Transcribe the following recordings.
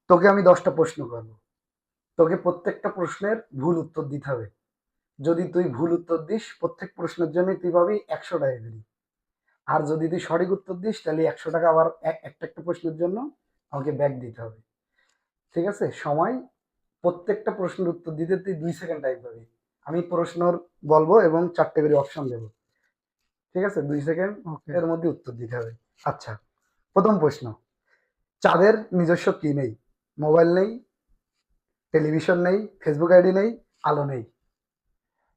তোকে আমি 10টা প্রশ্ন করব। তোকে প্রত্যেকটা প্রশ্নের ভুল উত্তর দিতে হবে। যদি তুই ভুল উত্তর দিস, প্রত্যেক প্রশ্নের জন্য তুই পাবি 100 টাকা করে। আর যদি তুই সঠিক উত্তর দিস, তাহলে 100 টাকা আবার একটা একটা প্রশ্নের জন্য আমাকে ব্যাক দিতে হবে। ঠিক আছে? সময়, প্রত্যেকটা প্রশ্নের উত্তর দিতে তুই 2 সেকেন্ড টাইম পাবি। আমি প্রশ্ন বলবো এবং 4টে করে অপশন দেবো। ঠিক আছে? 2 সেকেন্ড ওকে। এর মধ্যে উত্তর দিতে হবে। আচ্ছা, প্রথম প্রশ্ন। চাঁদের নিজস্ব কি নেই? মোবাইল নেই, টেলিভিশন নেই, ফেসবুক আইডি নেই, আলো নেই।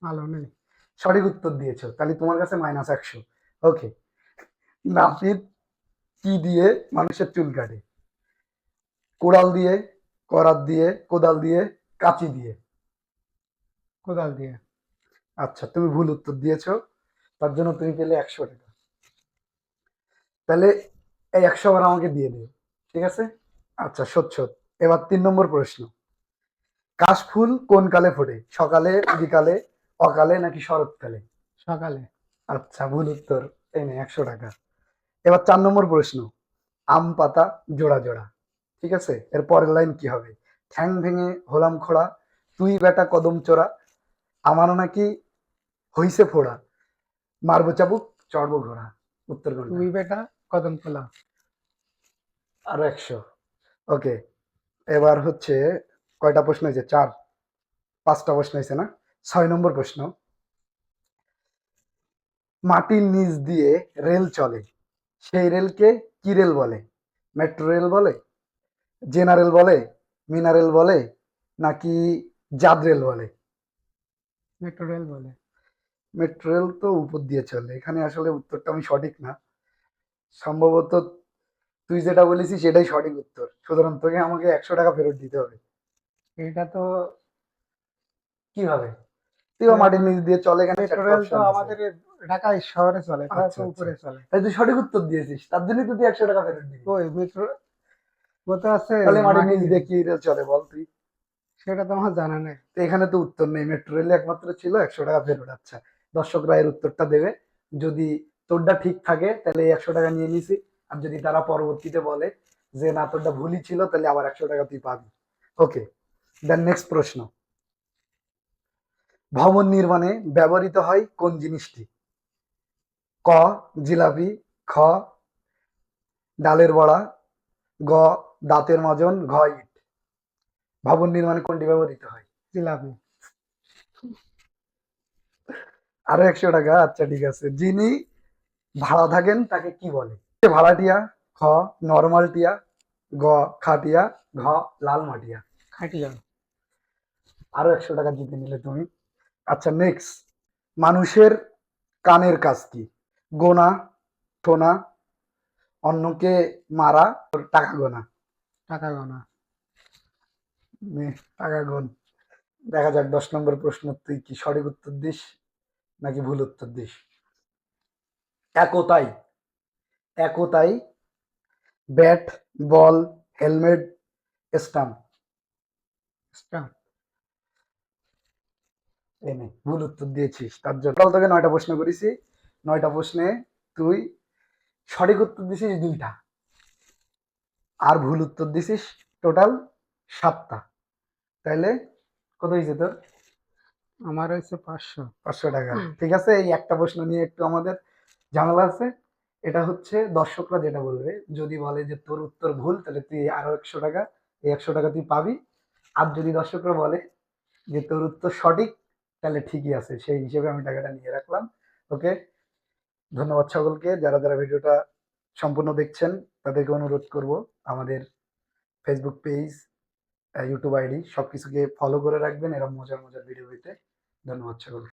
আলো নেই। সঠিক উত্তর দিয়েছো, তাহলে তোমার কাছে -100। ওকে। নাপিত কি দিয়ে মানুষের চুল কাটে? কোড়াল দিয়ে, করাত দিয়ে, কোদাল দিয়ে, কাঁচি দিয়ে। কোদাল দিয়ে। আচ্ছা, তুমি ভুল উত্তর দিয়েছো, তার জন্য তুমি পেলে 100 টাকা। তাহলে এই 100 বার আমাকে দিয়ে দিও। ঠিক আছে? আচ্ছা, সচ্ছ। এবার 3 নম্বর প্রশ্ন। কাশফুল কোন কালে ফোটে? সকালে, বিকালে, অকালে নাকি শরৎকালে? সকালে। আচ্ছা, ভুল উত্তর। এই নে 100 টাকা। এবার 4 নম্বর প্রশ্ন। আম পাতা জোড়া জোড়া। ঠিক আছে? এর পরের লাইন কি হবে? ঠ্যাং ভেঙে হলাম খোড়া, তুই বেটা কদম চোরা, আমারও নাকি হইছে ফোড়া, মারবো চাবুক, চড়বো ঘোড়া। উত্তর কোনটা? তুই বেটা কদম খোলা। আরো 100। ওকে। এবার হচ্ছে কয়টা প্রশ্ন হয়েছে? 5টা প্রশ্ন হয়েছে না? 6 নম্বর প্রশ্ন। মাটির নিচ দিয়ে রেল চলে, সেই রেলকে কি রেল বলে? মেট্রো রেল বলে, জেনারেল বলে, মিনারেল বলে, নাকি জাদ রেল বলে? মেট্রো রেল বলে। মেট্রো রেল তো উপর দিয়ে চলে, এখানে আসলে উত্তরটা আমি সঠিক না। সম্ভবত তুই যেটা বলেছিস সেটাই সঠিক উত্তর, সুতরাং তোকে আমাকে 100 টাকা ফেরত দিতে হবে। এটা তো কিভাবে? তুই বা মাটির নিচ দিয়ে চলে, এখানে মেট্রো 4টে রেল তো অপশন আছে। আমাদের ঢাকায় শহরে চলে, তা আচ্ছা তো আচ্ছা, উপরে চলে। তাই তুই সঠিক উত্তর দিয়েছিস, তার জন্যই তো তুই 100 টাকা ফেরত দিবি। ওই মেট্রো কথা আছে তাহলে মাটির মাটির নিচ দিয়ে নিচে। কি রেল চলে বল তুই? সেটা তো আমার জানা নেই। তো এখানে তো উত্তর নেই, মেট্রো রেল একমাত্র ছিল। 100 টাকা ফেরত। আচ্ছা, দর্শকরা এর উত্তরটা দেবে। যদি তোরটা ঠিক থাকে তাহলে এই 100 টাকা নিয়ে নিছি। আর যদি তারা পরবর্তীতে বলে যে না তোরটা ভুলই ছিল, তাহলে আবার 100 টাকা তুই পাবি। ওকে। দেন নেক্সট প্রশ্ন। ভবন নির্মাণে ব্যবহৃত হয় কোন জিনিসটি? ক জিলাপি, খ ডালের বড়া, গ দাঁতের মাজন, ঘ ইট। ভবন নির্মাণে কোনটি ব্যবহৃত হয়? জিলাপি। আরো 100 টাকা। আচ্ছা ঠিক আছে। যিনি ভাড়া থাকেন তাকে কি বলে? ভাড়াটিয়া, খ নরমাল টিয়া, গ খাটিয়া, ঘ লাল মাটিয়া। খাটিয়া। আরো 100 টাকা জিতে নিলে তুমি। আচ্ছা নেক্সট। মানুষের কানের কাজ কি? গোনা, শোনা, অন্যকে মারা, টাকা গোনা। টাকা গোনা। নে, টাকা গোন। দেখা যাক 10 নম্বর প্রশ্ন তুই কি সঠিক উত্তর দিস নাকি ভুল উত্তর দিস। একতাই, একতাই, bat, ball, helmet, stump. Stump. এনে ভুল উত্তর দিয়েছিস, তার জন্য টোটাল তোকে 9টা প্রশ্ন করেছি। 9টা প্রশ্নে তুই সঠিক উত্তর দিছিস 2টা, আর ভুল উত্তর দিছিস টোটাল 7টা। তাইলে কত হয়েছে তোর? আমার হয়েছে 500। 500 টাকা। ঠিক আছে, এই একটা প্রশ্ন নিয়ে একটু আমাদের ঝামেলা আছে। এটা হচ্ছে দর্শকরা যেটা বলবে, যদি বলে যে তোর উত্তর ভুল, তাহলে তুই আরো 100 টাকা, এই 100 টাকা তুই পাবি। আর যদি দর্শকরা বলে যে তোর উত্তর সঠিক, তাহলে ঠিকই আছে, সেই হিসেবে আমি টাকাটা নিয়ে রাখলাম। ওকে। ধন্যবাদ সকলকে, যারা যারা ভিডিওটা সম্পূর্ণ দেখছেন তাদেরকে অনুরোধ করব আমাদের ফেসবুক পেজ, ইউটিউব আইডি সবকিছুকে ফলো করে রাখবেন এরকম মজার মজার ভিডিও পেতে। ধন্যবাদ সকলকে।